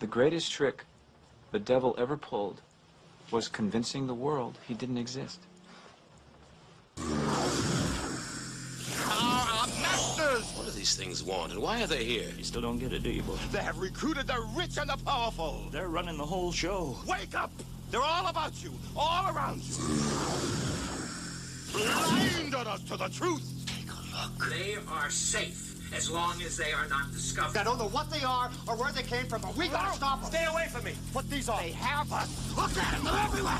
The greatest trick the devil ever pulled was convincing the world he didn't exist. Our masters! What do these things want, and why are they here? You still don't get it, do you, boy? They have recruited the rich and the powerful. They're running the whole show. Wake up! They're all about you, all around you. Blinded us to the truth. Take a look. They are safe as long as they are not discovered. I don't know what they are or where they came from, but we gotta stop them. Stay away from me. What these are? They have us. Look at them. They're everywhere.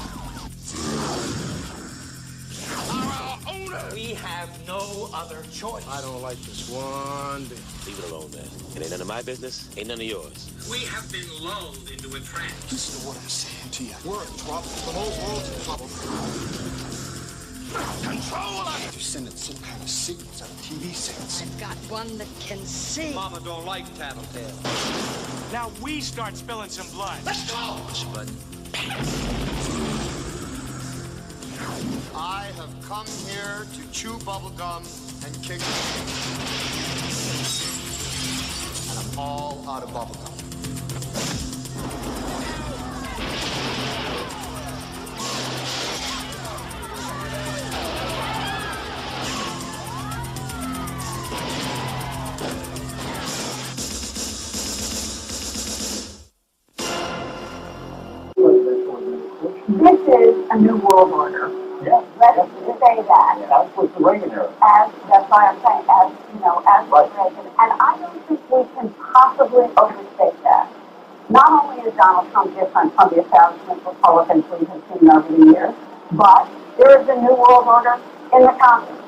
Our owners. We have no other choice. I don't like this one bit. Leave it alone, man. It ain't none of my business. Ain't none of yours. We have been lulled into a trance. Listen to what I'm saying to you. We're in trouble. The whole world's in trouble. Control us. They're sending some kind of signals out of TV sets. I've got one that can see. Mama don't like tattletale. Now we start spilling some blood. Let's go! Push a button. I have come here to chew bubblegum and kick and I'm all out of bubblegum. This is a new world order. Yeah. Let's say that. Yeah, that's what the Reagan era. That's why I'm saying, as right. Reagan. And I don't think we can possibly overstate that. Not only is Donald Trump different from the establishment Republicans we have seen over the years, but there is a new world order in the Congress.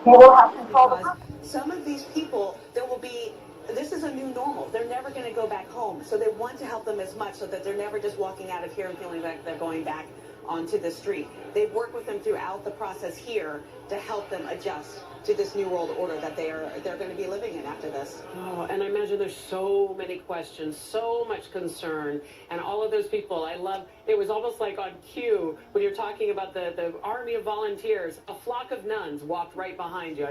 He will have control of the Congress. Some of these people, this is a new normal. They're never going to go back home. So they want to help them as much so that they're never just walking out of here and feeling like they're going back onto the street. They've worked with them throughout the process here to help them adjust to this new world order that they're going to be living in after this. Oh, and I imagine there's so many questions, so much concern, and all of those people. It was almost like on cue when you're talking about the army of volunteers. A flock of nuns walked right behind you.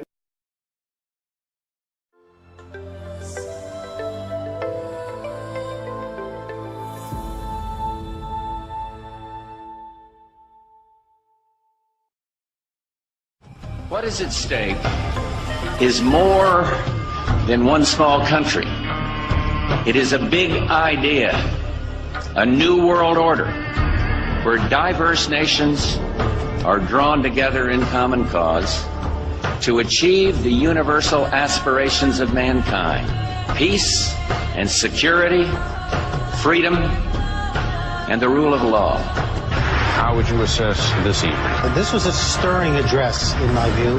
What is at stake is more than one small country. It is a big idea, a new world order, where diverse nations are drawn together in common cause to achieve the universal aspirations of mankind: peace and security, freedom, and the rule of law. How would you assess this evening? This was a stirring address, in my view.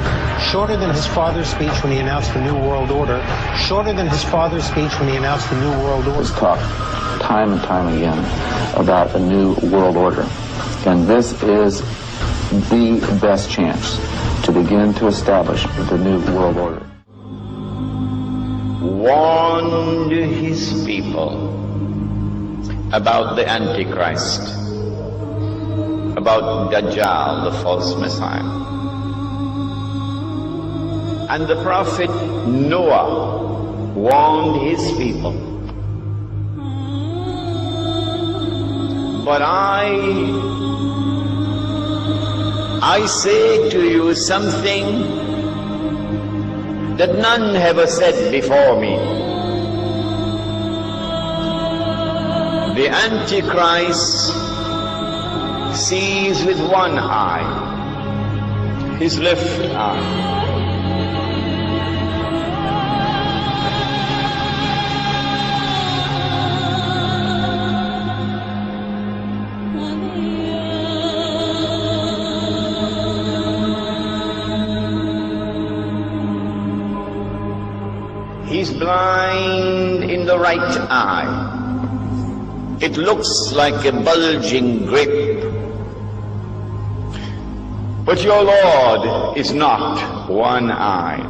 Shorter than his father's speech when he announced the New World Order. Shorter than his father's speech when he announced the New World Order. It's talked time and time again about a new world order. And this is the best chance to begin to establish the new world order. Warned his people about the Antichrist, about Dajjal, the false Messiah. And the prophet Noah warned his people. But I say to you something that none have said before me. The Antichrist sees with one eye, his left eye. He's blind in the right eye. It looks like a bulging grape. But your Lord is not one-eyed.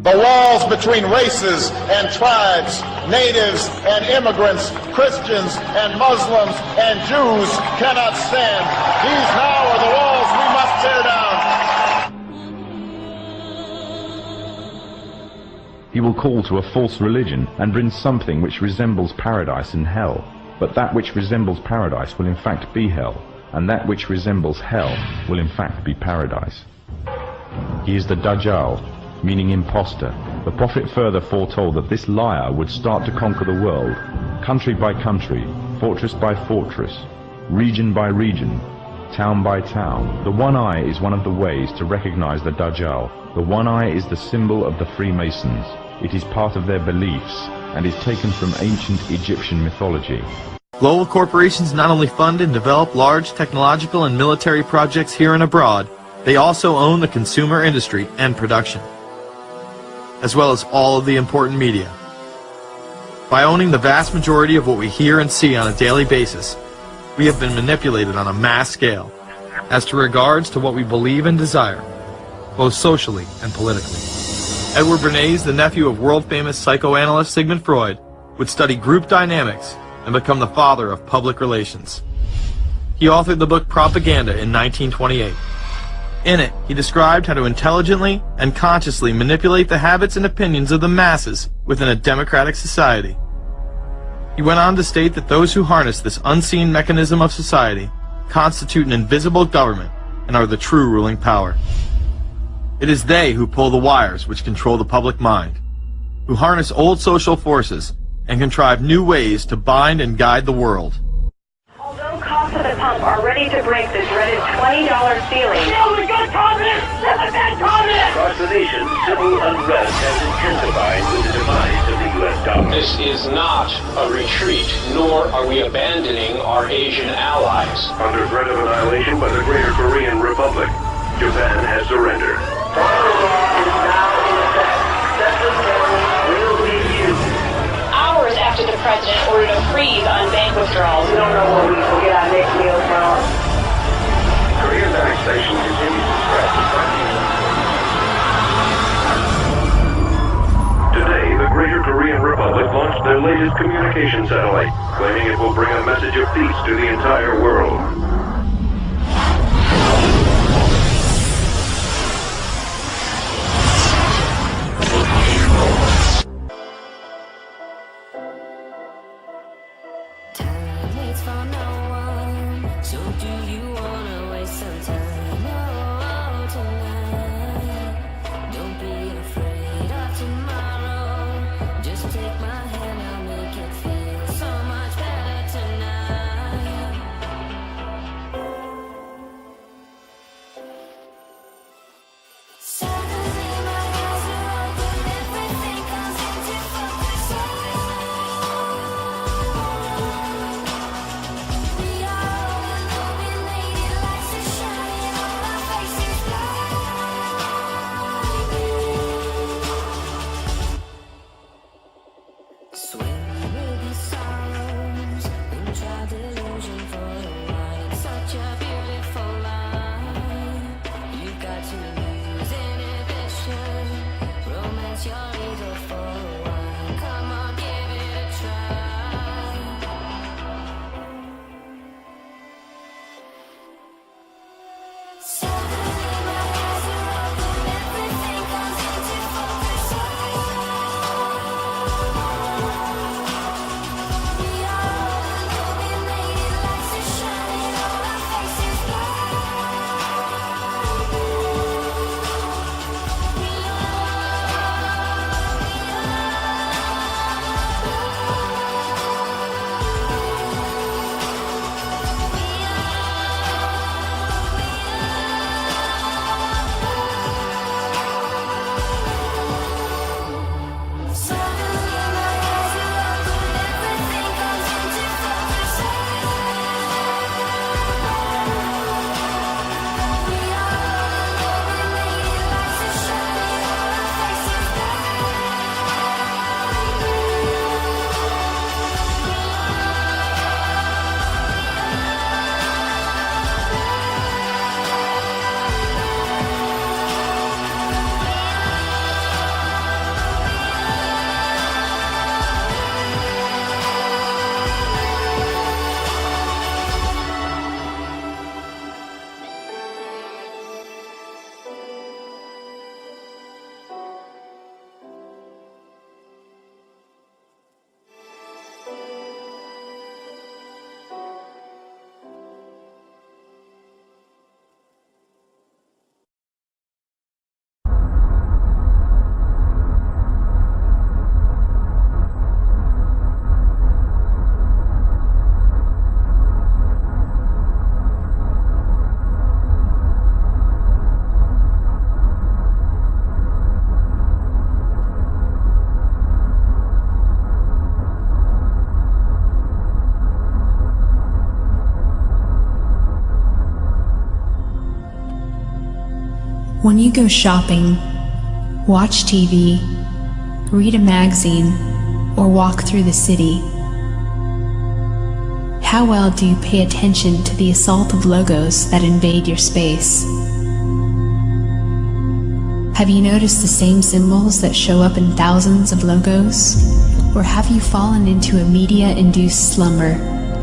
The walls between races and tribes, natives and immigrants, Christians and Muslims and Jews cannot stand. These now are the walls we must tear down. He will call to a false religion and bring something which resembles paradise and hell. But that which resembles paradise will in fact be hell, and that which resembles hell will in fact be paradise. He is the Dajjal, meaning imposter. The prophet further foretold that this liar would start to conquer the world, country by country, fortress by fortress, region by region, town by town. The one eye is one of the ways to recognize the Dajjal. The one eye is the symbol of the Freemasons. It is part of their beliefs and is taken from ancient Egyptian mythology. Global corporations not only fund and develop large technological and military projects here and abroad, they also own the consumer industry and production, as well as all of the important media. By owning the vast majority of what we hear and see on a daily basis, we have been manipulated on a mass scale as to regards to what we believe and desire, both socially and politically. Edward Bernays, the nephew of world-famous psychoanalyst Sigmund Freud, would study group dynamics and become the father of public relations. He authored the book Propaganda in 1928. In it, he described how to intelligently and consciously manipulate the habits and opinions of the masses within a democratic society. He went on to state that those who harness this unseen mechanism of society constitute an invisible government and are the true ruling power. It is they who pull the wires which control the public mind, who harness old social forces and contrive new ways to bind and guide the world. Although costs at the pump are ready to break the dreaded $20 ceiling. No, we got communists! Listen, man, communists! Across the nation, civil unrest has intensified with the demise of the U.S. dollar. This is not a retreat, nor are we abandoning our Asian allies. Under threat of annihilation by the Greater Korean Republic, Japan has surrendered. Hours after the president ordered a freeze on bank withdrawals. We don't know where we will get our next meal from. Korea's annexation continues to spread. Today, the Greater Korean Republic launched their latest communication satellite, claiming it will bring a message of peace to the entire world. When you go shopping, watch TV, read a magazine, or walk through the city, how well do you pay attention to the assault of logos that invade your space? Have you noticed the same symbols that show up in thousands of logos? Or have you fallen into a media-induced slumber,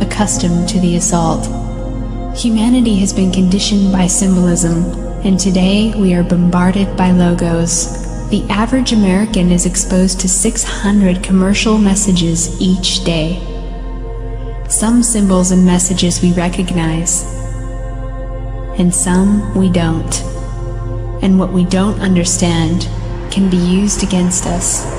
accustomed to the assault? Humanity has been conditioned by symbolism, and today we are bombarded by logos. The average American is exposed to 600 commercial messages each day. Some symbols and messages we recognize, and some we don't. And what we don't understand can be used against us.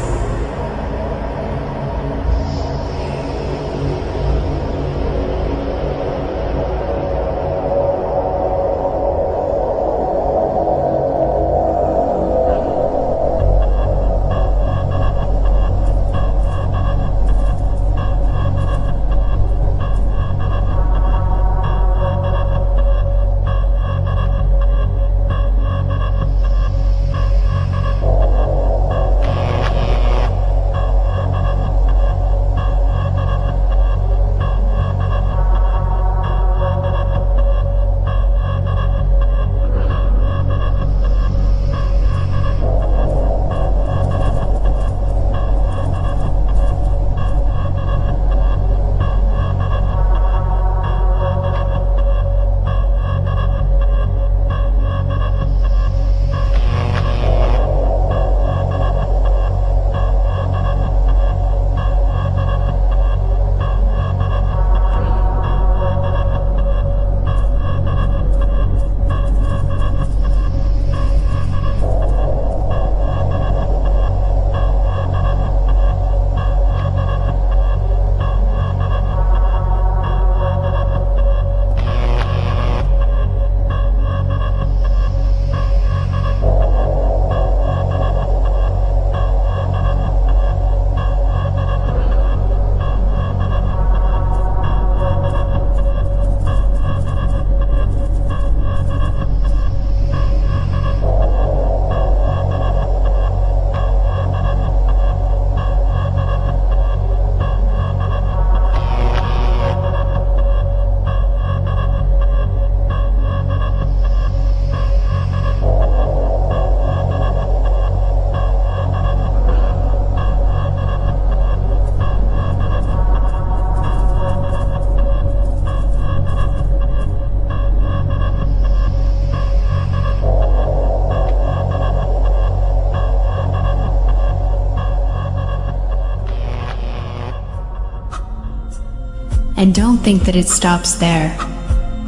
And don't think that it stops there.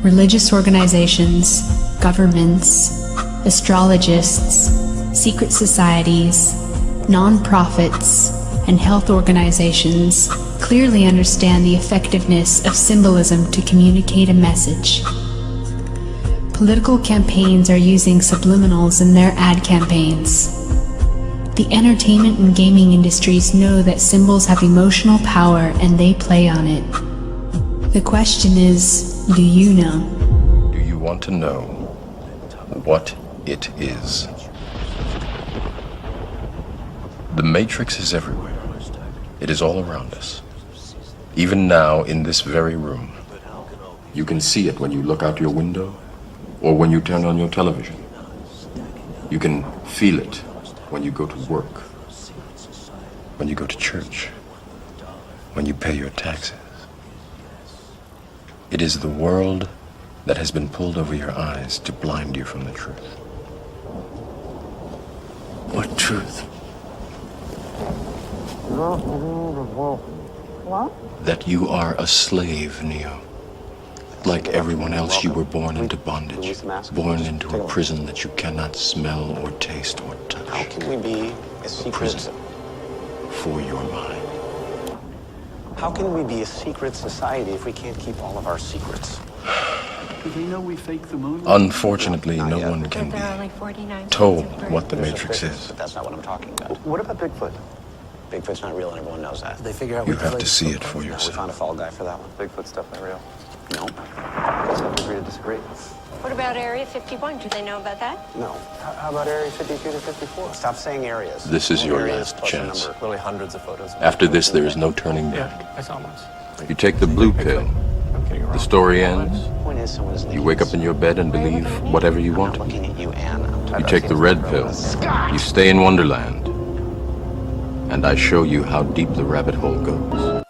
Religious organizations, governments, astrologists, secret societies, non-profits, and health organizations clearly understand the effectiveness of symbolism to communicate a message. Political campaigns are using subliminals in their ad campaigns. The entertainment and gaming industries know that symbols have emotional power and they play on it. The question is, do you know? Do you want to know what it is? The Matrix is everywhere. It is all around us. Even now, in this very room. You can see it when you look out your window or when you turn on your television. You can feel it when you go to work, when you go to church, when you pay your taxes. It is the world that has been pulled over your eyes to blind you from the truth. What truth? What? That you are a slave, Neo. Like everyone else, you were born into bondage, born into a prison that you cannot smell or taste or touch. How can we be a secret prison for your mind? How can we be a secret society if we can't keep all of our secrets? Do they know we fake the moon? Unfortunately, no one can be told what the Matrix is. But that's not what I'm talking about. What about Bigfoot? Bigfoot's not real and everyone knows that. They figure out You have to see it for We yourself. found a fall guy for that one. Bigfoot's definitely real. No. just have to agree to disagree. What about Area 51? Do they know about that? No. How about Area 52 to 54? Stop saying areas. This is your Areas last plus a chance. number. Literally hundreds of photos. After this, there is no turning back. Yeah, I saw once. You take the blue pill. The story ends. Point is, someone is You wake up in your bed and believe whatever you want. looking at you, Anne. You take the red pill. You stay in Wonderland. And I show you how deep the rabbit hole goes.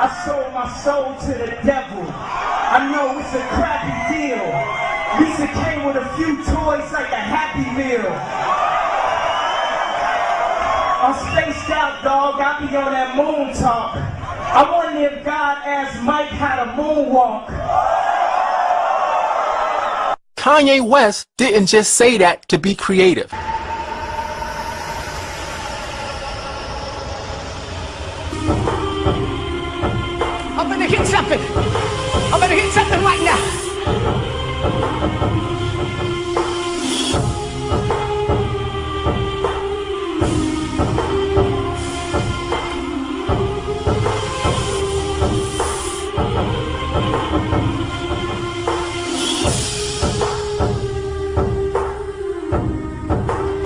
I sold my soul to the devil. I know it's a crappy deal. Lisa came with a few toys like a Happy Meal. I'm spaced out, dog. I be on that moon talk. I wonder if God asked Mike how to moonwalk. Kanye West didn't just say that to be creative. I'm gonna hit something. I'm gonna hit something right now.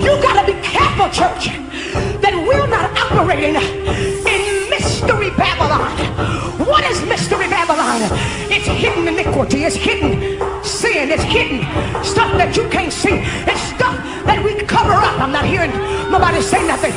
You gotta be careful, church, that we're not operating in Mystery Babylon. What is Mystery Babylon? It's hidden iniquity, it's hidden sin, it's hidden stuff that you can't see. It's stuff that we cover up. I'm not hearing nobody say nothing.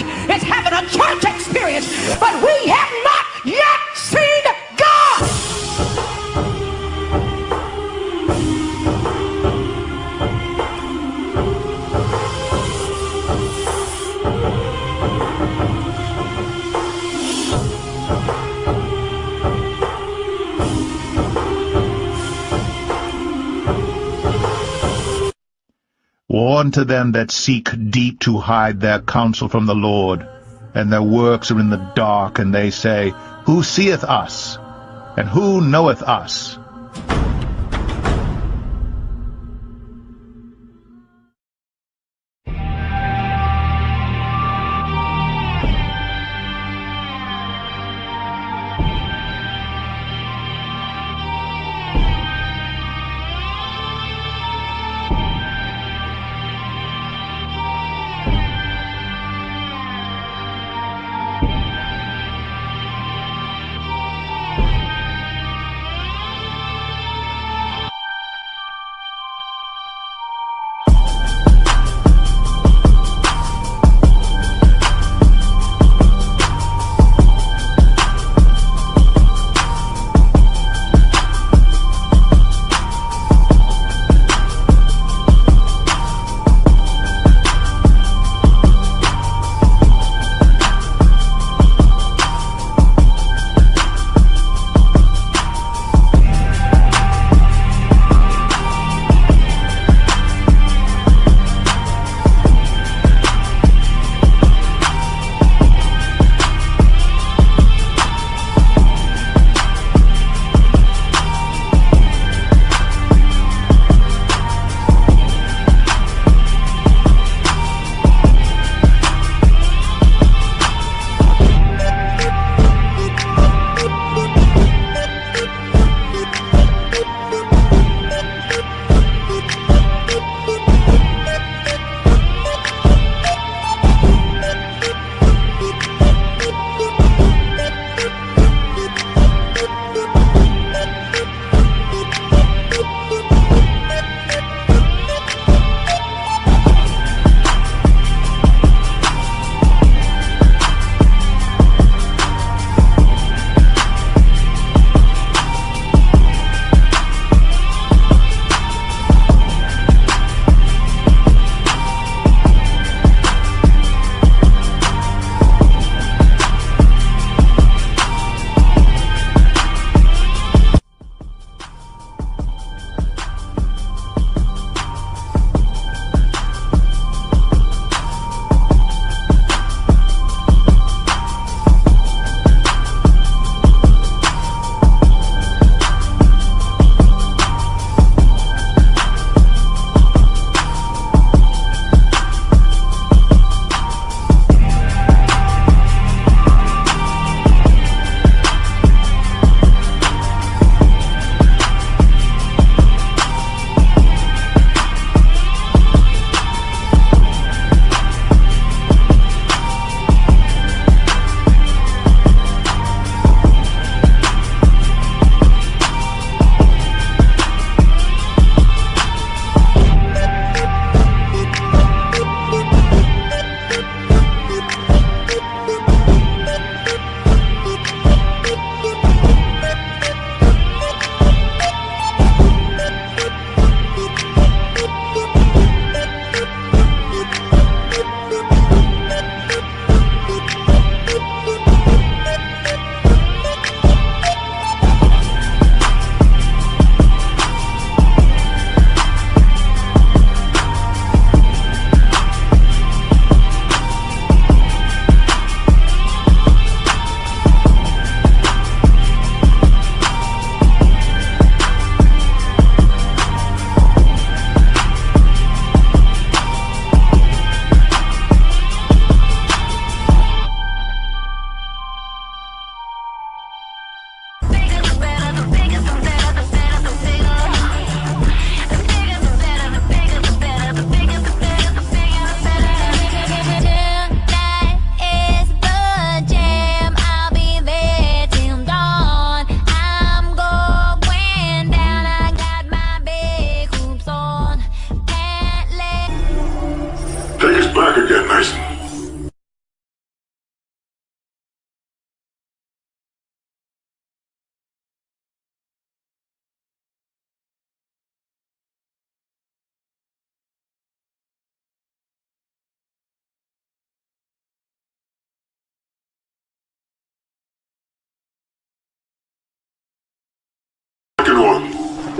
church is having a church experience, but we have not yet seen God. Woe unto them that seek deep to hide their counsel from the Lord, and their works are in the dark, and they say, Who seeth us? And who knoweth us?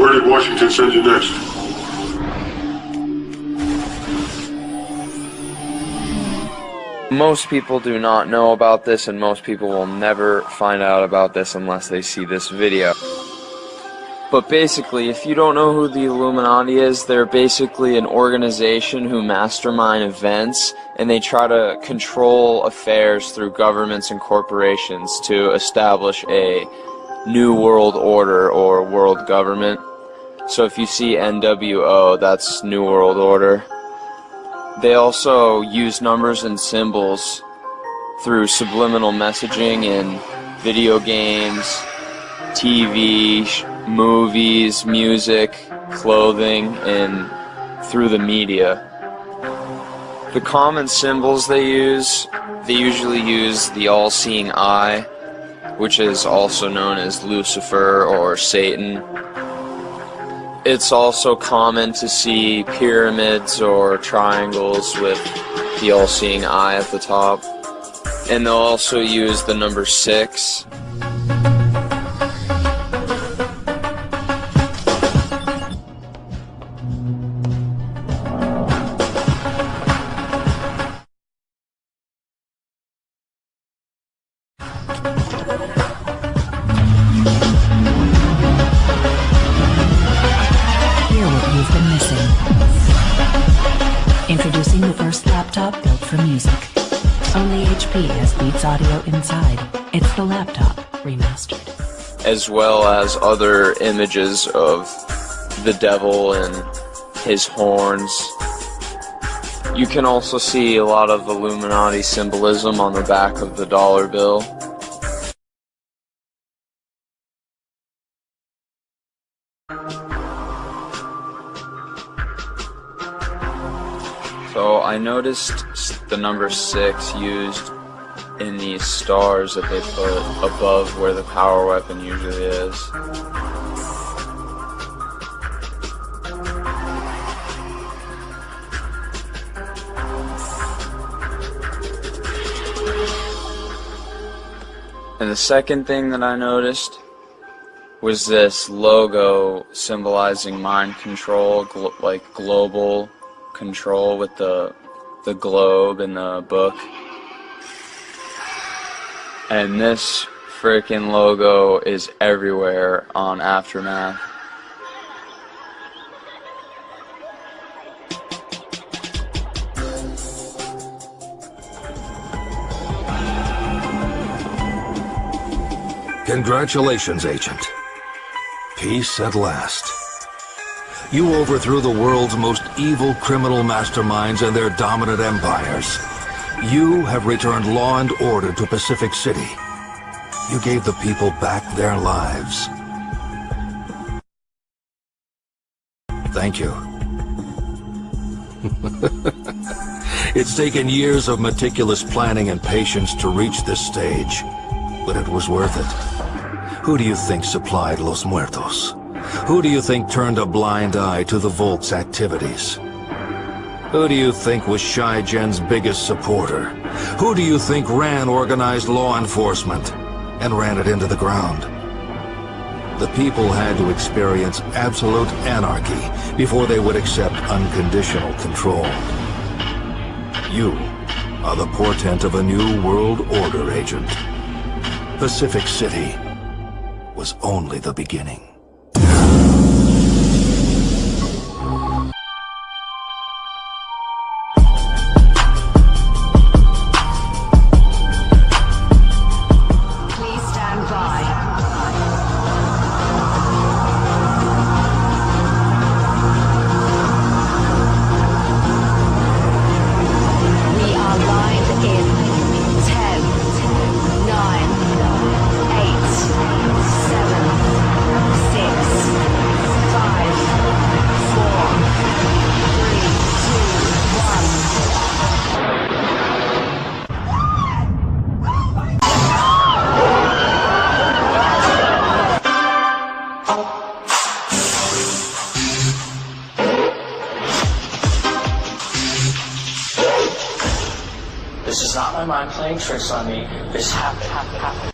Where did Washington send you next? Most people do not know about this, and most people will never find out about this unless they see this video. But basically, if you don't know who the Illuminati is, they're basically an organization who mastermind events, and they try to control affairs through governments and corporations to establish a new world order or world government. So if you see NWO, that's New World Order. They also use numbers and symbols through subliminal messaging in video games, TV, movies, music, clothing, and through the media. The common symbols they usually use the all-seeing eye, which is also known as Lucifer or Satan. It's also common to see pyramids or triangles with the all-seeing eye at the top. And they'll also use the number 6. Introducing the first laptop built for music. Only HP has Beats Audio inside. It's the laptop remastered. As well as other images of the devil and his horns. You can also see a lot of Illuminati symbolism on the back of the dollar bill. So I noticed the number 6 used in these stars that they put above where the power weapon usually is. And the second thing that I noticed was this logo symbolizing mind control, like global control with the globe and the book. And this freaking logo is everywhere on Aftermath. Congratulations, Agent. Peace at last. You overthrew the world's most evil criminal masterminds and their dominant empires. You have returned law and order to Pacific City. You gave the people back their lives. Thank you. It's taken years of meticulous planning and patience to reach this stage, but it was worth it. Who do you think supplied Los Muertos? Who do you think turned a blind eye to the Volk's activities? Who do you think was Shai Gen's biggest supporter? Who do you think ran organized law enforcement and ran it into the ground? The people had to experience absolute anarchy before they would accept unconditional control. You are the portent of a new world order, Agent. Pacific City was only the beginning. This is not my mind playing tricks on me. This happened.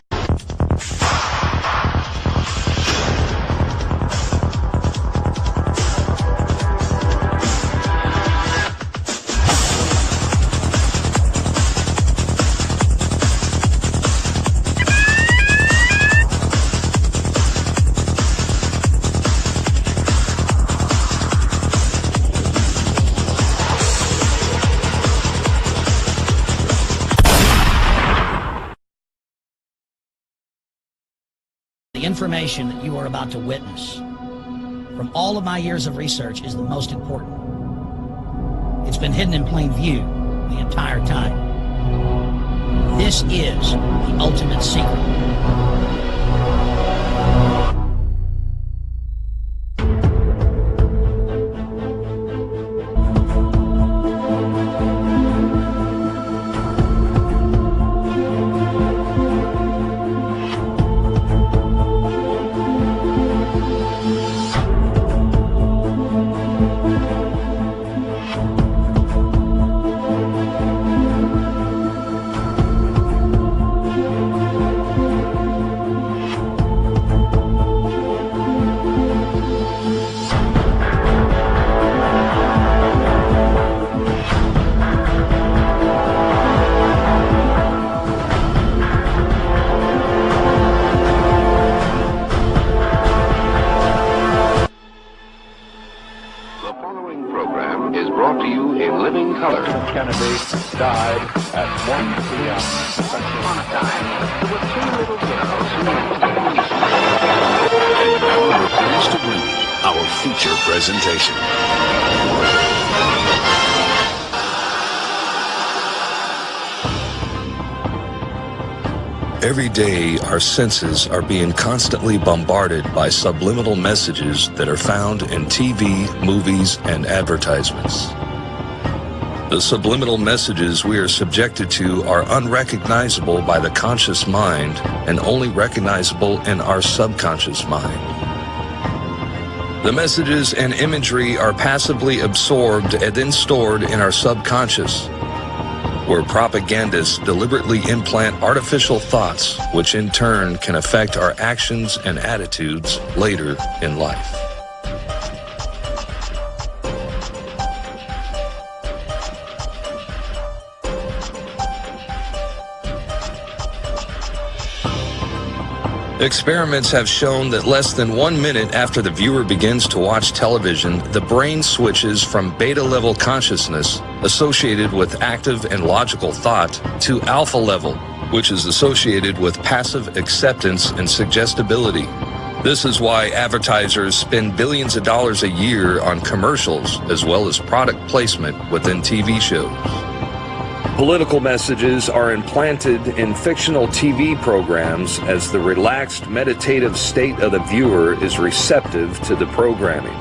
information that you are about to witness, from all of my years of research, is the most important. It's been hidden in plain view the entire time. This is the ultimate secret. Kennedy died at 1 p.m. Upon a time, there were two little girls who And now we're pleased to bring you our feature presentation. Every day, our senses are being constantly bombarded by subliminal messages that are found in TV, movies, and advertisements. The subliminal messages we are subjected to are unrecognizable by the conscious mind and only recognizable in our subconscious mind. The messages and imagery are passively absorbed and then stored in our subconscious, where propagandists deliberately implant artificial thoughts, which in turn can affect our actions and attitudes later in life. Experiments have shown that less than 1 minute after the viewer begins to watch television, the brain switches from beta-level consciousness, associated with active and logical thought, to alpha level, which is associated with passive acceptance and suggestibility. This is why advertisers spend billions of dollars a year on commercials, as well as product placement within TV shows. Political messages are implanted in fictional TV programs as the relaxed, meditative state of the viewer is receptive to the programming.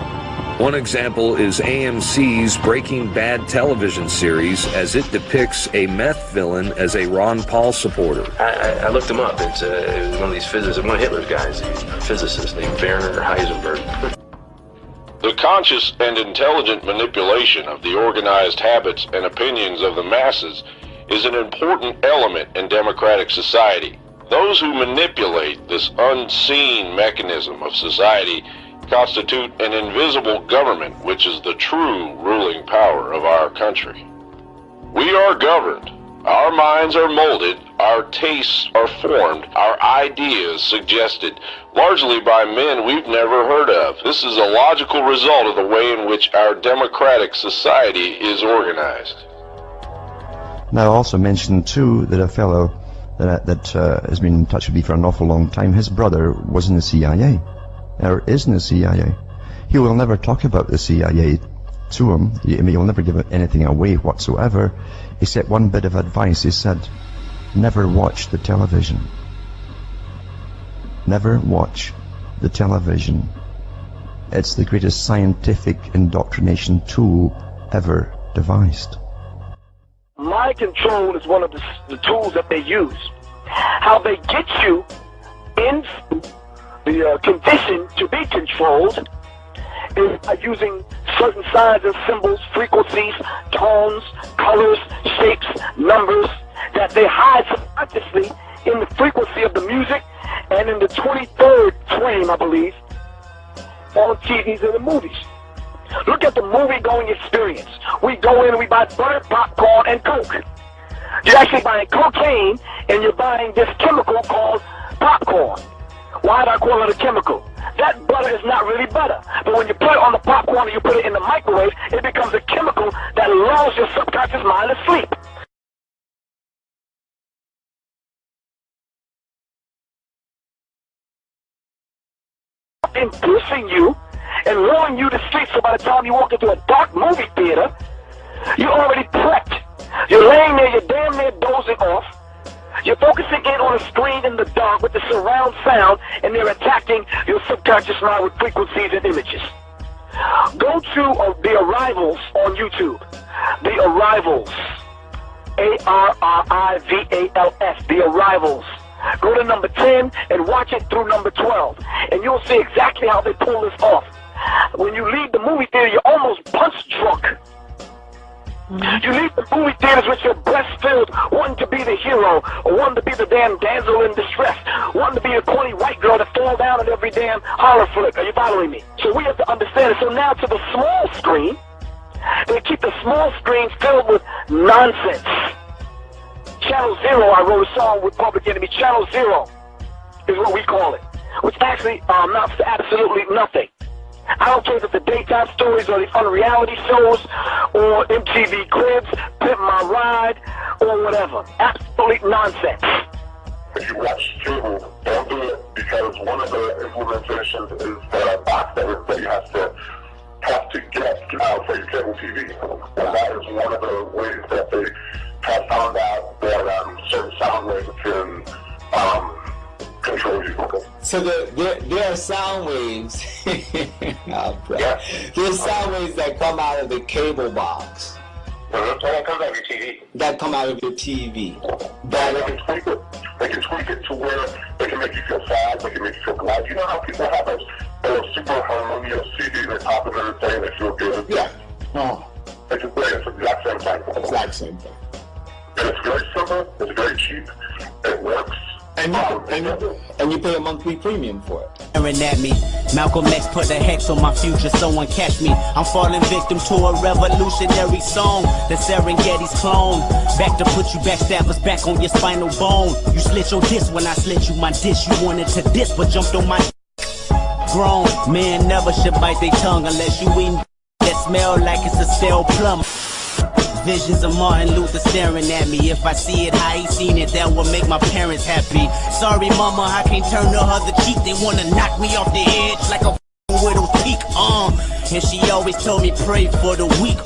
One example is AMC's Breaking Bad television series, as it depicts a meth villain as a Ron Paul supporter. I looked him up. It was one of these physicists, one of Hitler's guys, a physicist named Werner Heisenberg. The conscious and intelligent manipulation of the organized habits and opinions of the masses is an important element in democratic society. Those who manipulate this unseen mechanism of society constitute an invisible government, which is the true ruling power of our country. We are governed. Our minds are molded, our tastes are formed, our ideas suggested, largely by men we've never heard of. This is a logical result of the way in which our democratic society is organized. Now, I also mentioned, too, that a fellow that has been in touch with me for an awful long time, his brother was in the CIA, or is in the CIA. He will never talk about the CIA to him. He will never give anything away whatsoever, except one bit of advice. He said, never watch the television. Never watch the television. It's the greatest scientific indoctrination tool ever devised. Mind control is one of the tools that they use. How they get you into the condition to be controlled is by using certain signs and symbols, frequencies, tones, colors, shapes, numbers that they hide subconsciously in the frequency of the music and in the 23rd frame, I believe, on TVs and the movies. Look at the movie-going experience. We go in and we buy butter, popcorn, and Coke. You're actually buying cocaine and you're buying this chemical called popcorn. Why do I call it a chemical? That butter is not really butter. But when you put it on the popcorn and you put it in the microwave, it becomes a chemical that lulls your subconscious mind to sleep. inducing you and luring you to sleep, so by the time you walk into a dark movie theater, you're already prepped. You're laying there, you're damn near dozing off. You're focusing in on a screen in the dark with the surround sound, and they're attacking your subconscious mind with frequencies and images. Go to The Arrivals on YouTube. The Arrivals. A-R-R-I-V-A-L-S. The Arrivals. Go to number 10 and watch it through number 12. And you'll see exactly how they pull this off. When you leave the movie theater, you're almost punch drunk. You leave the movie theaters with your breast filled, wanting to be the hero, or wanting to be the damn damsel in distress, wanting to be a corny white girl to fall down at every damn horror flick. Are you following me? So we have to understand it. So now to the small screen, they keep the small screen filled with nonsense. Channel Zero, I wrote a song with Public Enemy. Channel Zero is what we call it, which actually amounts to absolutely nothing. I don't care if it's the daytime stories or the unreality shows or MTV Cribs, Pimp My Ride, or whatever. Absolutely nonsense. If you watch cable, don't do it, because one of the implementations is the box that you have to get for your cable TV. And that is one of the ways that they have found out that certain sound waves can control you. So there are sound waves. There's sound waves that come out of the cable box. That comes out of your TV. That come out of your TV. They can tweak it. They can tweak it to where they can make you feel sad, they can make you feel glad. You know how people have those super harmonious CDs that pop in and saying they feel good? Yeah. Oh. They can play it. It's the exact same thing. Exact same thing. And it's very simple. It's very cheap. It works. And you pay a monthly premium for it. Staring at me, Malcolm X put a hex on my future, someone catch me. I'm falling victim to a revolutionary song, the Serengeti's clone. Back to put you backstabbers back on your spinal bone. You slit your disc when I slit you my dish. You wanted to diss but jumped on my grown. Man never should bite their tongue unless you eat that smell like it's a stale plum. Visions of Martin Luther staring at me. If I see it how he seen it, that will make my parents happy. Sorry mama, I can't turn the other cheek. They wanna knock me off the edge like a widow's peak, and she always told me pray for the weak,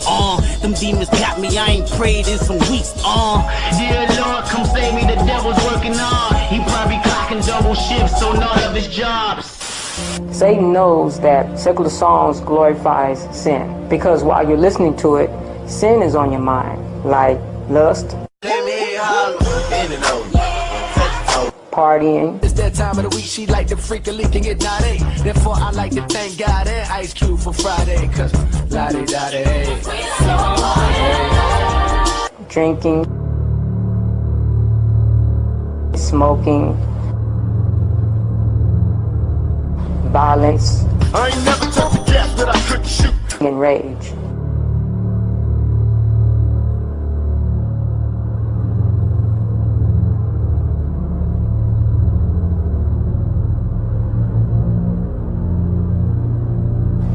them demons got me, I ain't prayed in some weeks, dear Lord, come save me, the devil's working on. He probably clocking double shifts on all of his jobs. Satan knows that secular songs glorifies sin, because while you're listening to it, sin is on your mind, like lust, partying. It's that time of the week she like to freak a leak and get naughty. Therefore I like to thank God and Ice Cube for Friday, cause la-di-da-di. Drinking, smoking, violence, I ain't never took the gas that I couldn't shoot, and rage.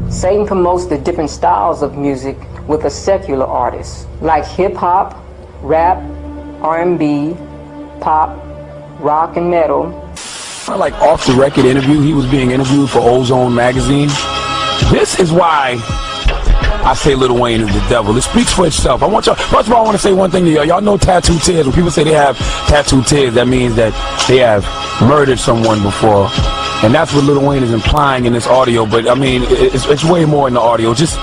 Satan promotes the different styles of music with a secular artist, like hip-hop, rap, R&B, pop, rock, and metal. Like off-the-record interview, he was being interviewed for Ozone magazine. This is why I say Lil Wayne is the devil. It speaks for itself. I want y'all, first of all, I want to say one thing to y'all. Y'all know tattoo tears. When people say they have tattoo tears, that means that they have murdered someone before. And that's what Lil Wayne is implying in this audio, but I mean, it's way more in the audio. Just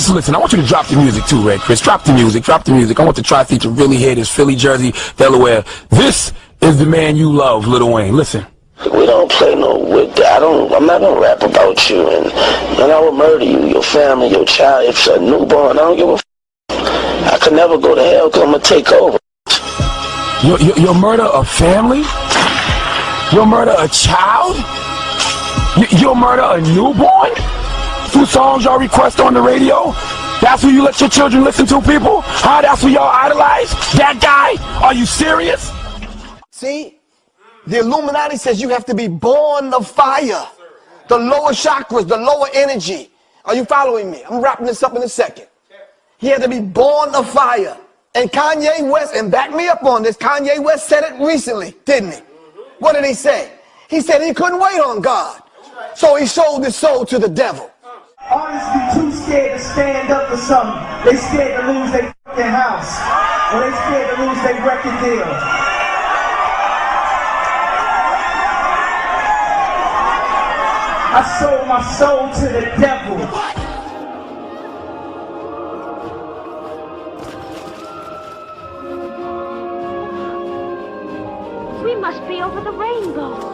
listen. I want you to drop the music too, Red Chris. Drop the music. I want the Tri-State to really hear this. Philly, Jersey, Delaware. This is the man you love, Lil Wayne. Listen. We don't play no with that. I'm not gonna rap about you, and I will murder you, your family, your child. If it's a newborn, I don't give a I could never go to hell because I'm gonna take over. You'll murder a family? You'll murder a child? You'll murder a newborn? 2 songs y'all request on the radio? That's who you let your children listen to, people? Huh? That's who y'all idolize? That guy? Are you serious? See? The Illuminati says you have to be born of fire. The lower chakras, the lower energy. Are you following me? I'm wrapping this up in a second. He had to be born of fire. And Kanye West, and back me up on this, Kanye West said it recently, didn't he? What did he say? He said he couldn't wait on God. So he sold his soul to the devil. Artists be too scared to stand up for something. They scared to lose their fucking house. Or they scared to lose their record deal. I sold my soul to the devil. We must be over the rainbow.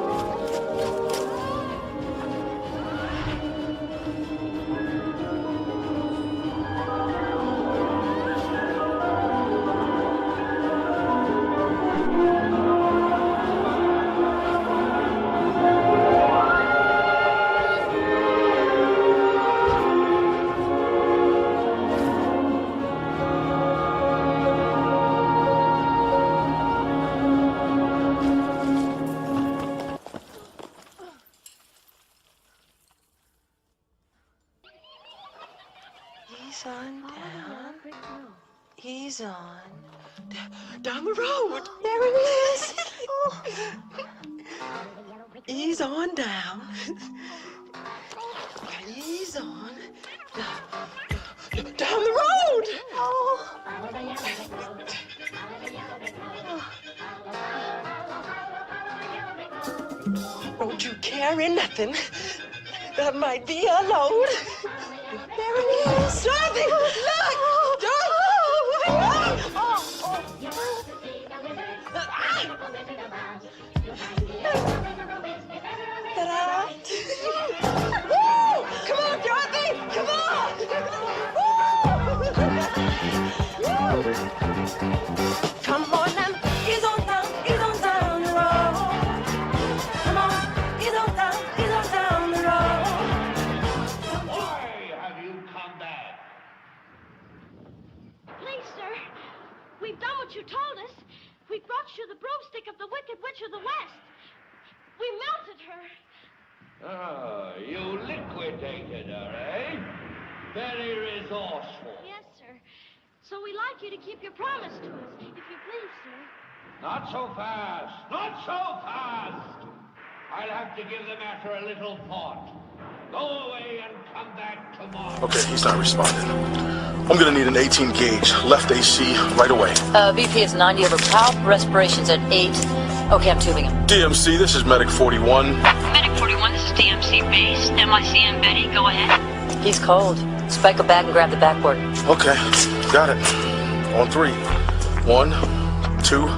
He's on down. He's on. Down the road. There it is. He's on down. He's on. Down the road. Don't you carry nothing that might be a load. There it is. Dorothy, look! Ta-da! Woo! Come on, Dorothy! Come on! Woo! Come on now, he's on down the road. Come on, he's on down the road. Please, sir, we've done what you told us. We brought you the broomstick of the Wicked Witch of the West. We melted her. Oh, you liquidated her, eh? Very resourceful. Yes, sir. So we'd like you to keep your promise to us, if you please, sir. Not so fast. Not so fast. I'll have to give the matter a little thought. Go away and come back tomorrow. Okay, he's not responding. I'm gonna need an 18 gauge, left AC, right away. BP is 90 over PAL, respiration's at 8. Okay, I'm tubing him. DMC, this is Medic 41. Medic 41, this is DMC base. MICM Betty, go ahead. He's cold. Spike a bag and grab the backboard. Okay, got it. On 3. 1, 2.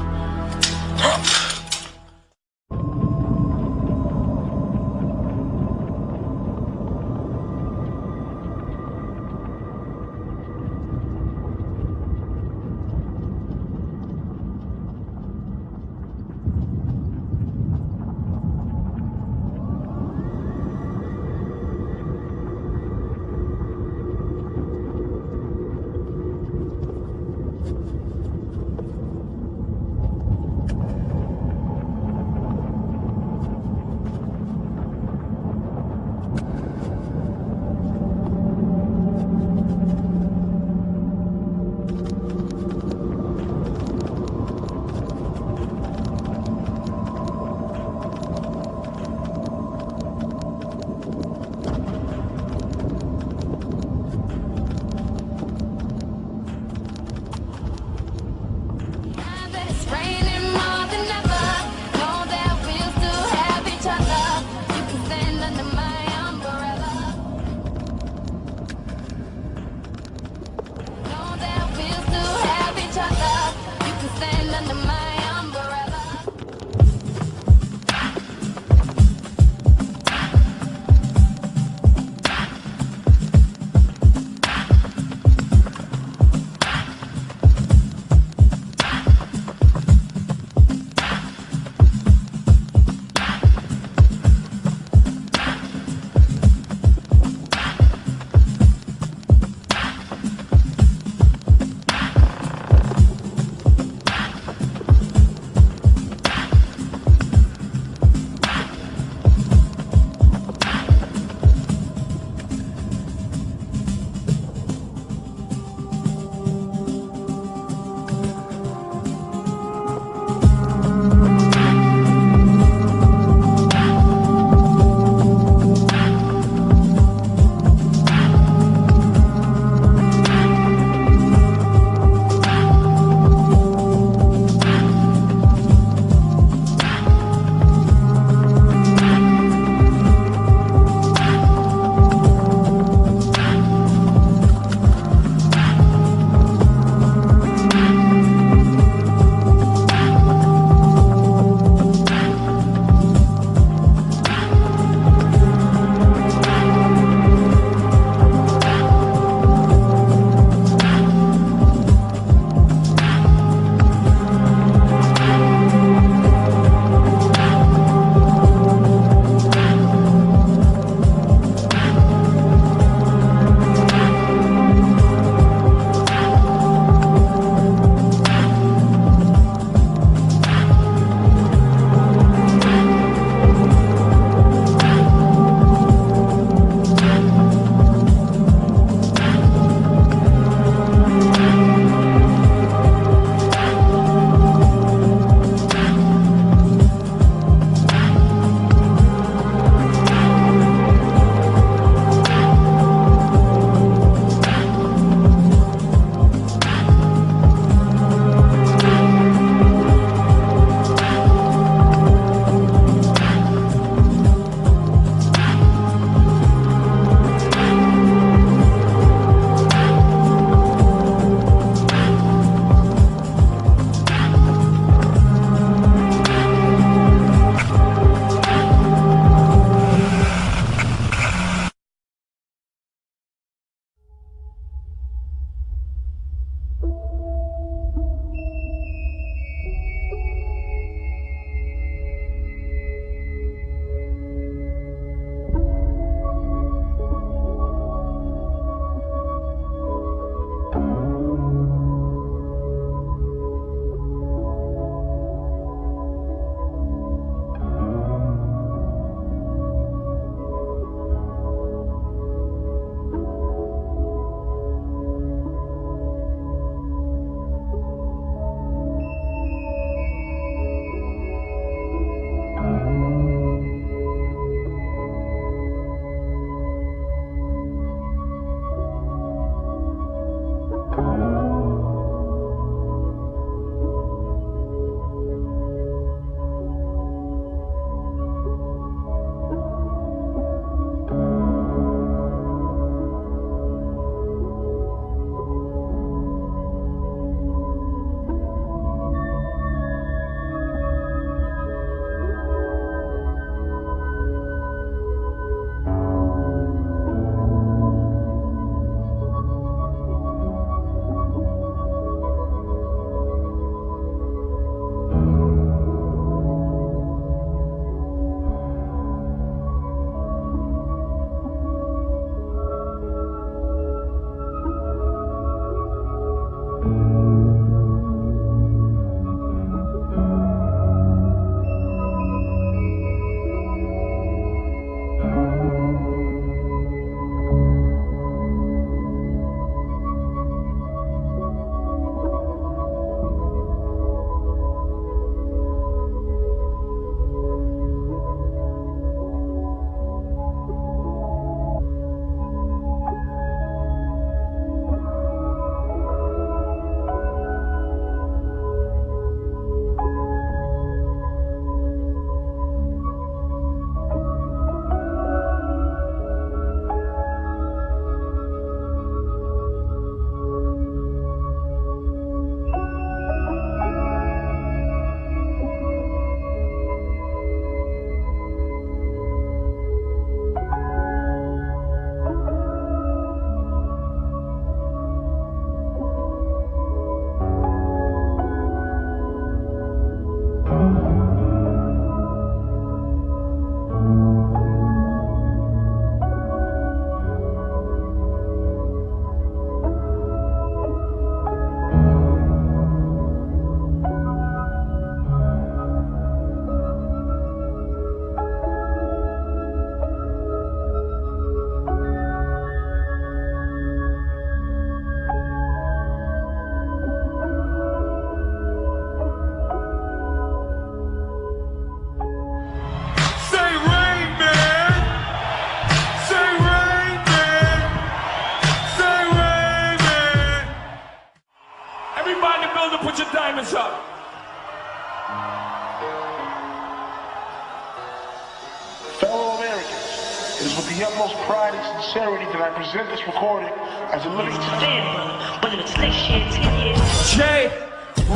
Fellow Americans, it is with the utmost pride and sincerity that I present this recording as a living testament. But it's next year, 10 years. Jay,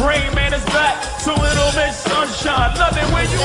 Rain Man is back. So little Miss Sunshine. Nothing when you.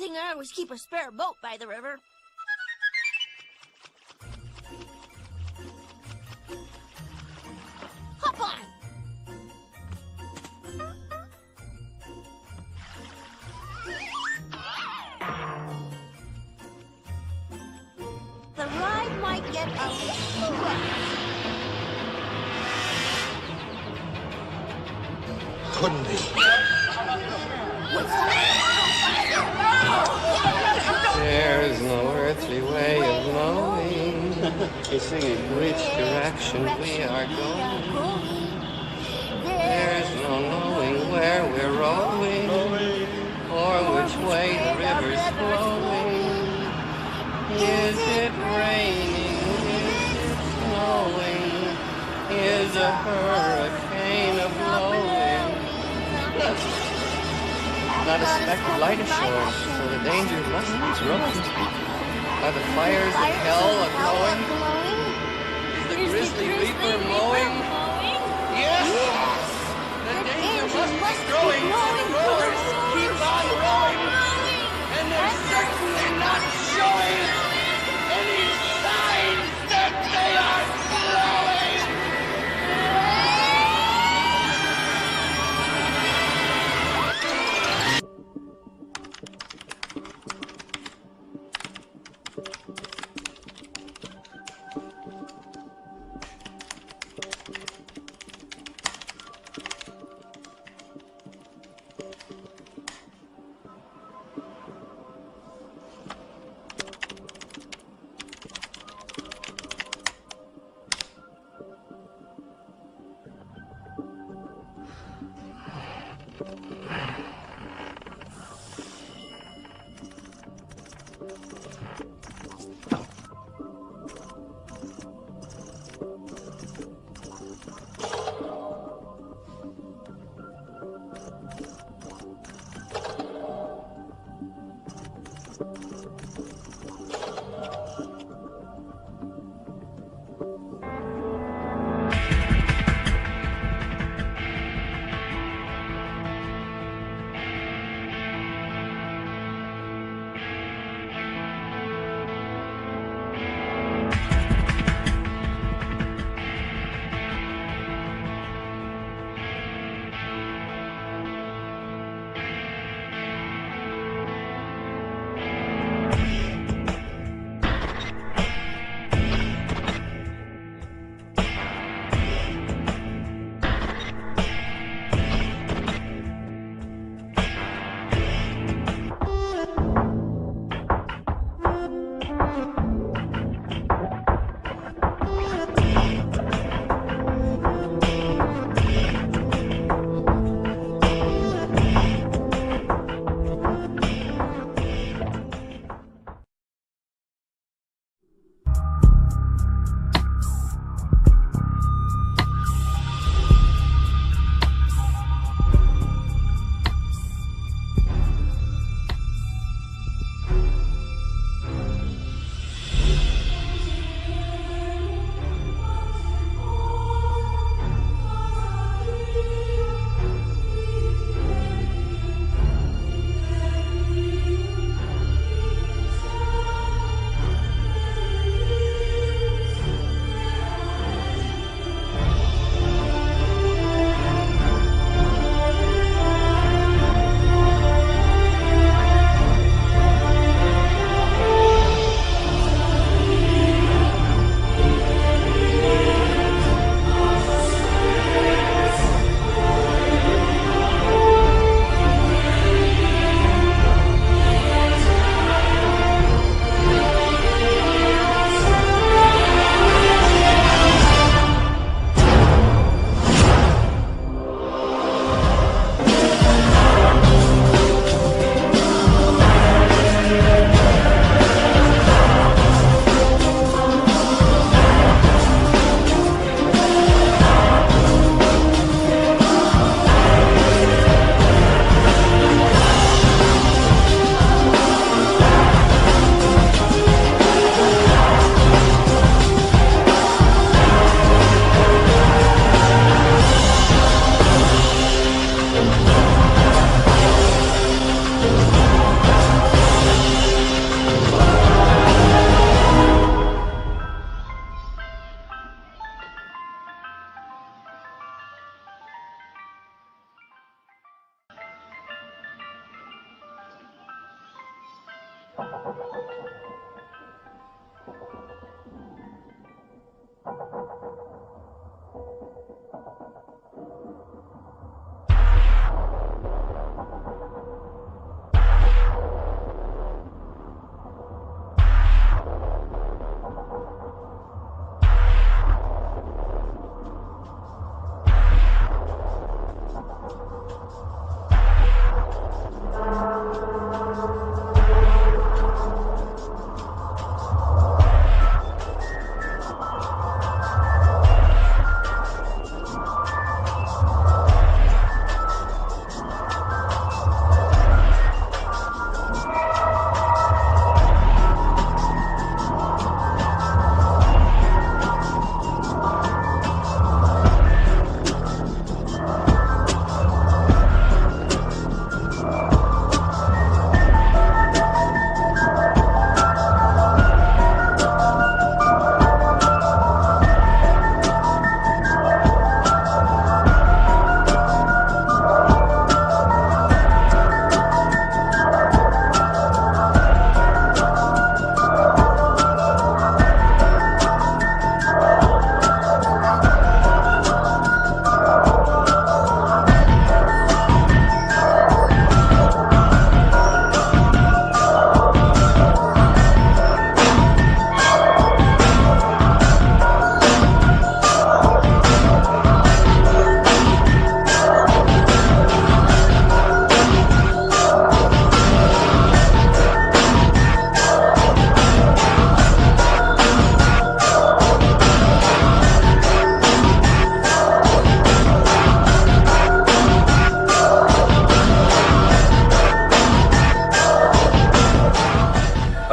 thing I always keep a spare boat by the river. Hop on! The ride might get a little rough. Couldn't be. There's no earthly way of knowing which direction we are going. There's no knowing where we're rowing or which way the river's flowing. Is it raining? Is it snowing? Is a hurricane a-blowing? Not a speck of light ashore, so the danger must be growing. Are the fires of hell a-glowing? Is the grisly reaper mowing? Yes! The danger must be growing, for the rowers keep on rowing, and they're certainly not showing any signs that they are flowing!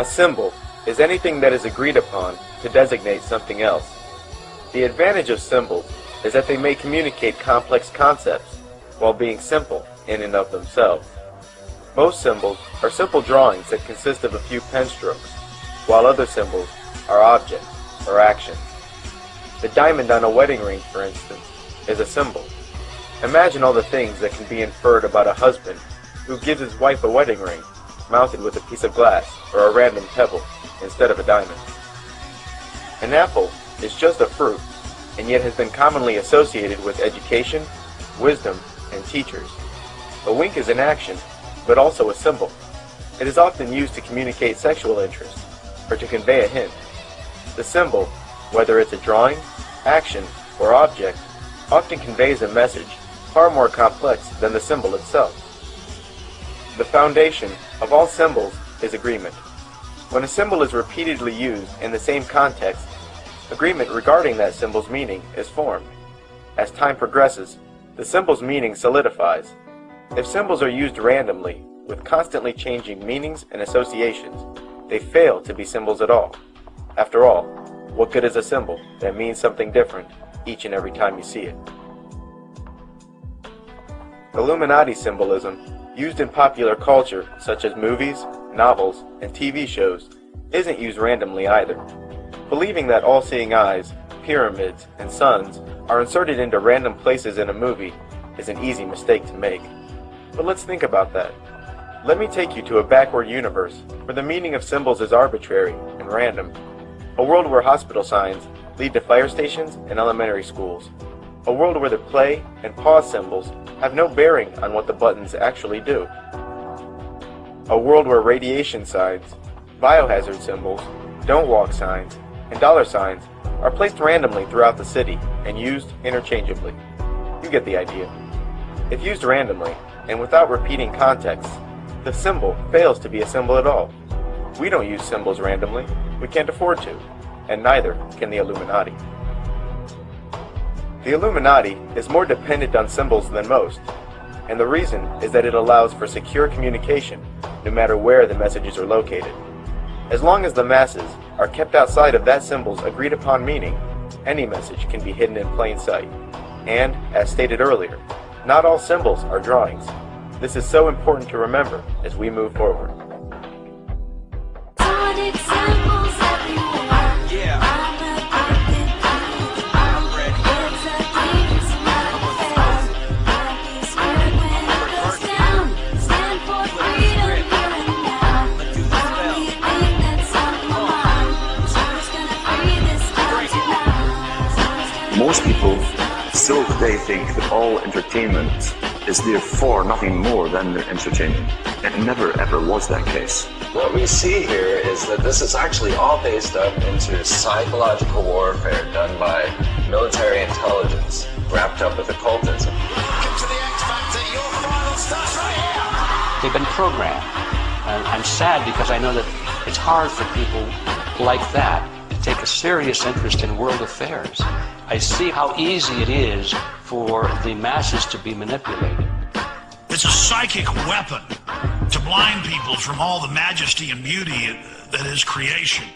A symbol is anything that is agreed upon to designate something else. The advantage of symbols is that they may communicate complex concepts while being simple in and of themselves. Most symbols are simple drawings that consist of a few pen strokes, while other symbols are objects or actions. The diamond on a wedding ring, for instance, is a symbol. Imagine all the things that can be inferred about a husband who gives his wife a wedding ring mounted with a piece of glass or a random pebble instead of a diamond. An apple is just a fruit, and yet has been commonly associated with education, wisdom, and teachers. A wink is an action, but also a symbol. It is often used to communicate sexual interest, or to convey a hint. The symbol, whether it's a drawing, action, or object, often conveys a message far more complex than the symbol itself. The foundation of all symbols is agreement. When a symbol is repeatedly used in the same context, agreement regarding that symbol's meaning is formed. As time progresses, the symbol's meaning solidifies. If symbols are used randomly, with constantly changing meanings and associations, they fail to be symbols at all. After all, what good is a symbol that means something different each and every time you see it? Illuminati symbolism, used in popular culture such as movies, novels, and TV shows, isn't used randomly either. Believing that all-seeing eyes, pyramids, and suns are inserted into random places in a movie is an easy mistake to make. But let's think about that. Let me take you to a backward universe where the meaning of symbols is arbitrary and random. A world where hospital signs lead to fire stations and elementary schools. A world where the play and pause symbols have no bearing on what the buttons actually do. A world where radiation signs, biohazard symbols, don't walk signs, and dollar signs are placed randomly throughout the city and used interchangeably. You get the idea. If used randomly and without repeating contexts, the symbol fails to be a symbol at all. We don't use symbols randomly. We can't afford to, and neither can the Illuminati. The Illuminati is more dependent on symbols than most, and the reason is that it allows for secure communication no matter where the messages are located. As long as the masses are kept outside of that symbol's agreed upon meaning, any message can be hidden in plain sight. And, as stated earlier, not all symbols are drawings. This is so important to remember as we move forward. people still today think that all entertainment is therefore nothing more than entertainment. It never ever was that case. What we see here is that this is actually all based up into psychological warfare done by military intelligence wrapped up with occultism. They've been programmed. And I'm sad because I know that it's hard for people like that to take a serious interest in world affairs. I see how easy it is for the masses to be manipulated. It's a psychic weapon to blind people from all the majesty and beauty that is creation.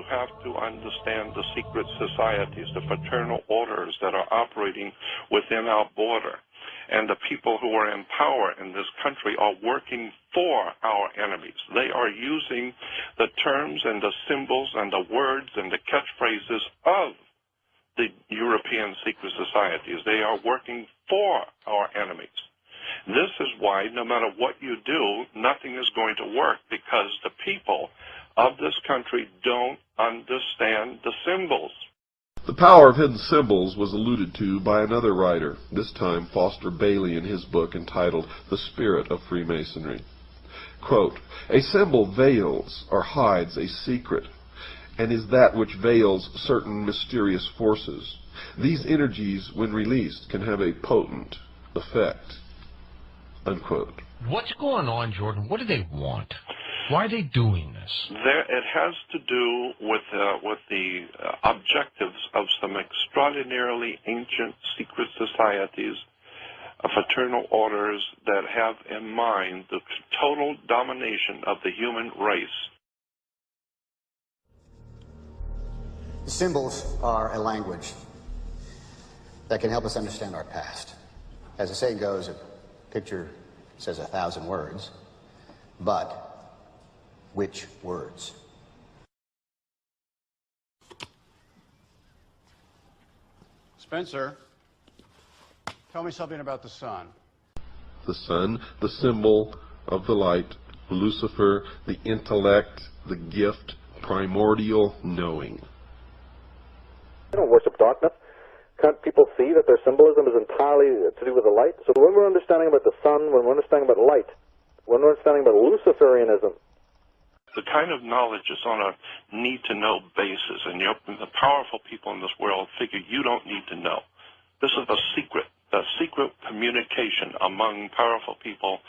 have to understand the secret societies, the fraternal orders that are operating within our border. And the people who are in power in this country are working for our enemies. They are using the terms and the symbols and the words and the catchphrases of the European secret societies. They are working for our enemies. This is why no matter what you do, nothing is going to work, because the people of this country don't understand the symbols. The power of hidden symbols was alluded to by another writer, this time Foster Bailey in his book entitled The Spirit of Freemasonry. Quote, "A symbol veils or hides a secret, and is that which veils certain mysterious forces. These energies, when released, can have a potent effect." Unquote. What's going on, Jordan? What do they want? Why are they doing this? It has to do with the objectives of some extraordinarily ancient secret societies, fraternal orders that have in mind the total domination of the human race. Symbols are a language that can help us understand our past. As the saying goes, a picture says 1,000 words, but which words? Spencer, tell me something about the sun. The sun, the symbol of the light, Lucifer, the intellect, the gift, primordial knowing. They don't worship darkness. Can't people see that their symbolism is entirely to do with the light? So when we're understanding about the sun, when we're understanding about light, when we're understanding about Luciferianism, the kind of knowledge is on a need-to-know basis, and the powerful people in this world figure you don't need to know. This is a secret communication among powerful people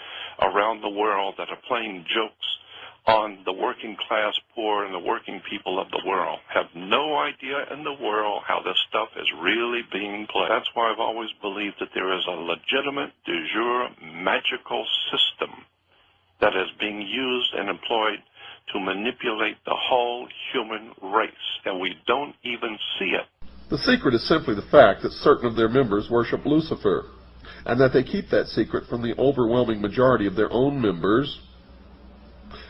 around the world that are playing jokes on the working class poor and the working people of the world. Have no idea in the world how this stuff is really being played. That's why I've always believed that there is a legitimate, de jure, magical system that is being used and employed to manipulate the whole human race, and we don't even see it. The secret is simply the fact that certain of their members worship Lucifer, and that they keep that secret from the overwhelming majority of their own members,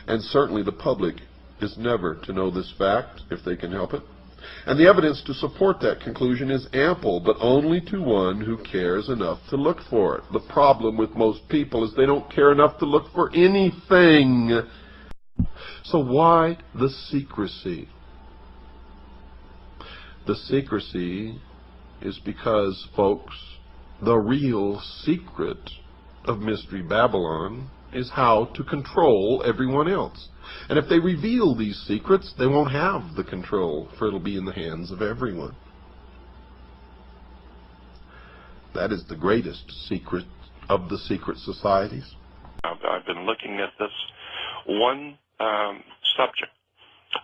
and certainly the public is never to know this fact if they can help it. And the evidence to support that conclusion is ample, but only to one who cares enough to look for it. The problem with most people is they don't care enough to look for anything. So why the secrecy? The secrecy is because, folks, the real secret of Mystery Babylon is how to control everyone else. And if they reveal these secrets, they won't have the control, for it'll be in the hands of everyone. That is the greatest secret of the secret societies. I've been looking at this one subject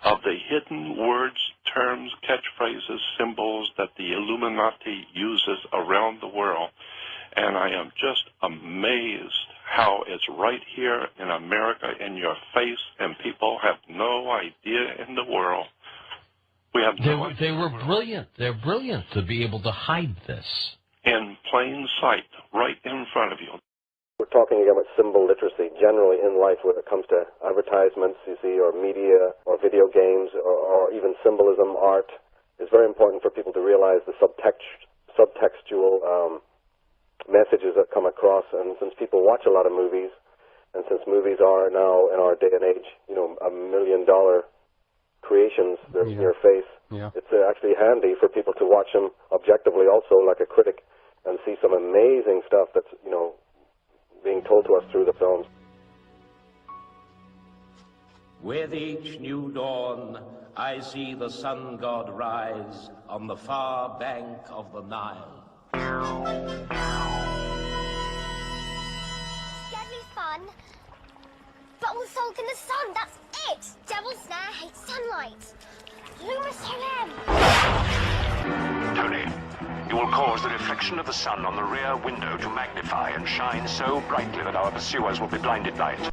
of the hidden words, terms, catchphrases, symbols that the Illuminati uses around the world, and I am just amazed how it's right here in America in your face, and people have no idea in the world. We have no idea. They were brilliant. They're brilliant to be able to hide this. In plain sight, right in front of you. We're talking again about symbol literacy generally in life when it comes to advertisements, you see, or media, or video games, or even symbolism, art. It's very important for people to realize the subtextual messages that come across. And since people watch a lot of movies, and since movies are now, in our day and age, you know, $1 million creations, they're in your face, it's actually handy for people to watch them objectively also, like a critic, and see some amazing stuff that's, you know, being told to us through the films. With each new dawn, I see the sun god rise on the far bank of the Nile. Deadly fun, but we're soaking the sun, that's it! Devil's Snare hates sunlight. Luma Salem! Tony, you will cause the reflection of the sun on the rear window to magnify and shine so brightly that our pursuers will be blinded by it.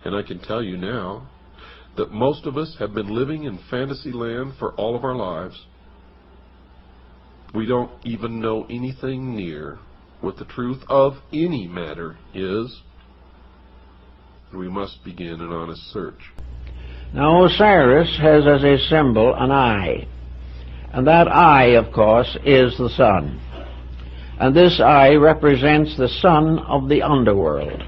And I can tell you now that most of us have been living in fantasy land for all of our lives. We don't even know anything near what the truth of any matter is. We must begin an honest search. Now Osiris has as a symbol an eye, and that eye, of course, is the sun. And this eye represents the sun of the underworld.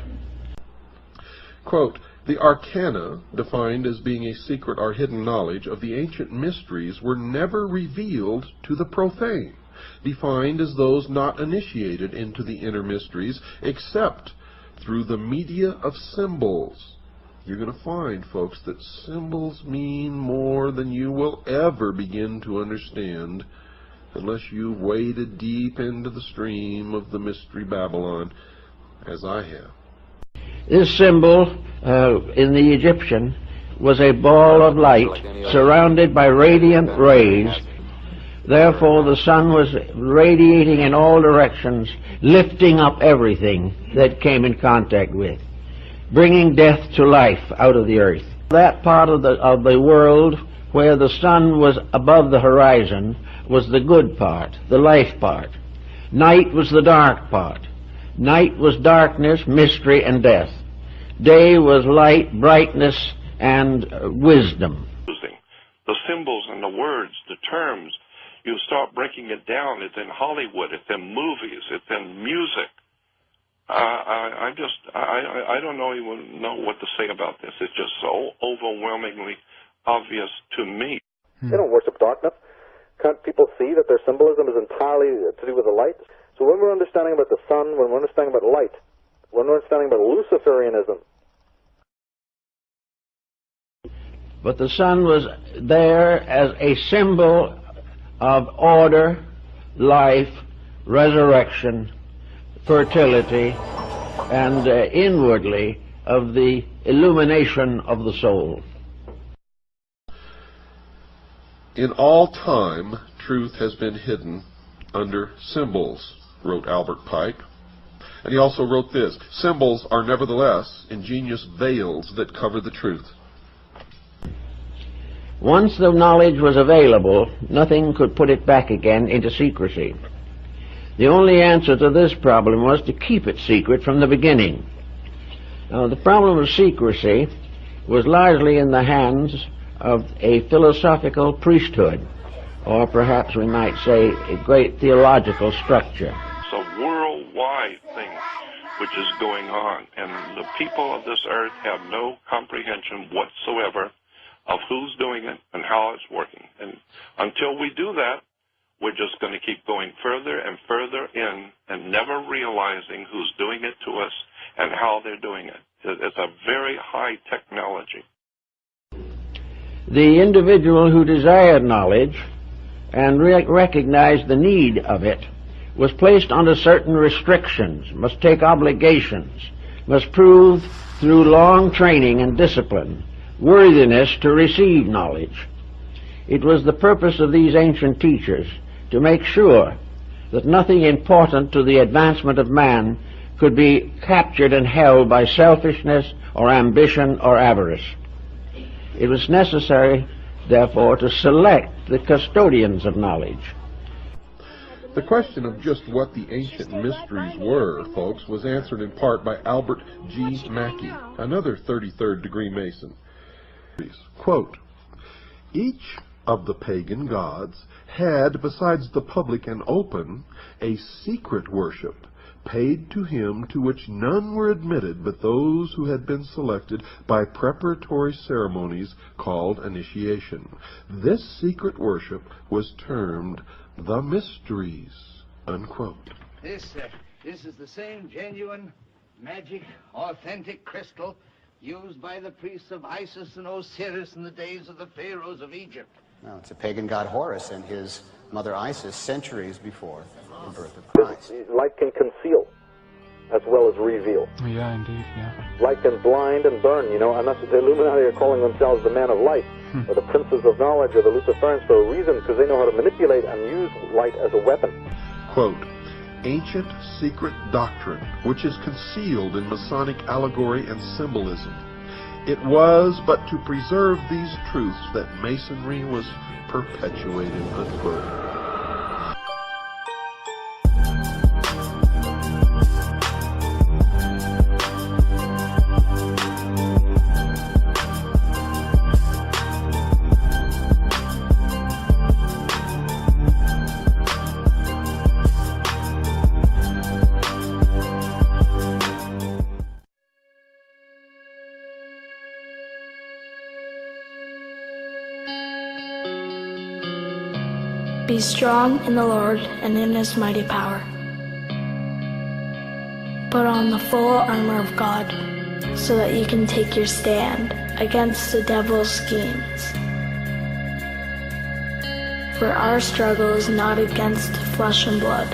Quote, the arcana, defined as being a secret or hidden knowledge of the ancient mysteries, were never revealed to the profane, defined as those not initiated into the inner mysteries except through the media of symbols. You're going to find, folks, that symbols mean more than you will ever begin to understand unless you've waded deep into the stream of the Mystery Babylon, as I have. This symbol in the Egyptian was a ball of light surrounded by radiant rays. Therefore the sun was radiating in all directions, lifting up everything that came in contact with, bringing death to life out of the earth. That part of the world where the sun was above the horizon was the good part, the life part. Night was the dark part. Night was darkness, mystery, and death. Day was light, brightness, and wisdom. The symbols and the words, the terms, you start breaking it down. It's in Hollywood, it's in movies, it's in music. I don't even know what to say about this. It's just so overwhelmingly obvious to me. They don't worship darkness. Can't people see that their symbolism is entirely to do with the light? So when we're understanding about the sun, when we're understanding about light, when we're understanding about Luciferianism. But the sun was there as a symbol of order, life, resurrection, fertility, and inwardly of the illumination of the soul. In all time, truth has been hidden under symbols, wrote Albert Pike. And he also wrote this, symbols are nevertheless ingenious veils that cover the truth. Once the knowledge was available, nothing could put it back again into secrecy. The only answer to this problem was to keep it secret from the beginning. Now, the problem of secrecy was largely in the hands of a philosophical priesthood, or perhaps we might say a great theological structure. It's a worldwide thing which is going on, and the people of this earth have no comprehension whatsoever of who's doing it and how it's working. And until we do that, we're just going to keep going further and further in and never realizing who's doing it to us and how they're doing it. It's a very high technology. The individual who desired knowledge and recognized the need of it was placed under certain restrictions, must take obligations, must prove through long training and discipline worthiness to receive knowledge. It was the purpose of these ancient teachers to make sure that nothing important to the advancement of man could be captured and held by selfishness or ambition or avarice. It was necessary, therefore, to select the custodians of knowledge. The question of just what the ancient mysteries were, folks, was answered in part by Albert G. Mackey, another 33rd degree Mason. Quote, each of the pagan gods had, besides the public and open, a secret worship paid to him to which none were admitted but those who had been selected by preparatory ceremonies called initiation. This secret worship was termed the mysteries, unquote. This is the same genuine, magic, authentic crystal used by the priests of Isis and Osiris in the days of the pharaohs of Egypt. No, it's a pagan god Horus and his mother Isis centuries before the birth of Christ. Light can conceal as well as reveal. Yeah, indeed, yeah. Light can blind and burn, you know, and that's what the Illuminati are calling themselves the men of light, or the princes of knowledge, or the Luciferians for a reason, because they know how to manipulate and use light as a weapon. Quote, ancient secret doctrine, which is concealed in Masonic allegory and symbolism, It was but to preserve these truths that Masonry was perpetuated, unquote. Be strong in the Lord and in His mighty power. Put on the full armor of God so that you can take your stand against the devil's schemes. For our struggle is not against flesh and blood,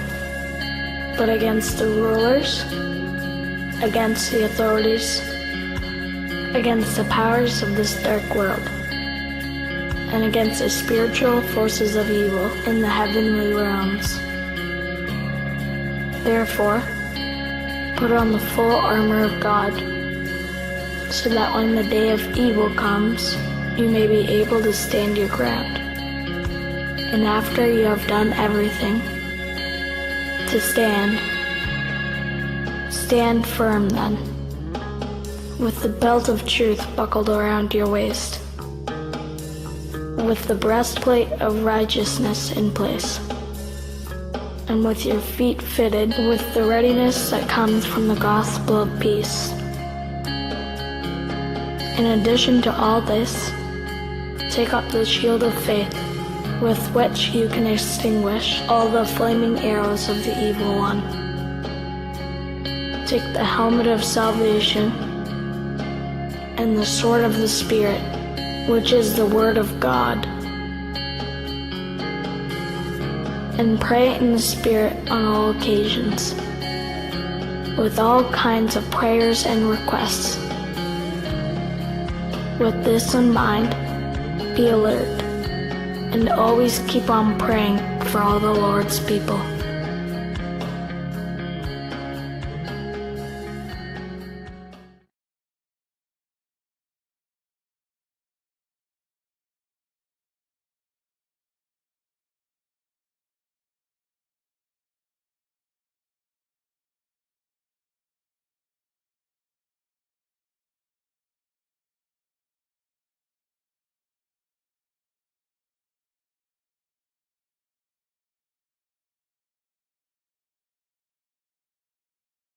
but against the rulers, against the authorities, against the powers of this dark world, and against the spiritual forces of evil in the heavenly realms. Therefore, put on the full armor of God, so that when the day of evil comes, you may be able to stand your ground. And after you have done everything, to stand firm then, with the belt of truth buckled around your waist, with the breastplate of righteousness in place, and with your feet fitted with the readiness that comes from the gospel of peace. In addition to all this, take up the shield of faith, with which you can extinguish all the flaming arrows of the evil one. Take the helmet of salvation and the sword of the Spirit, which is the Word of God, and pray in the Spirit on all occasions, with all kinds of prayers and requests. With this in mind, be alert, and always keep on praying for all the Lord's people.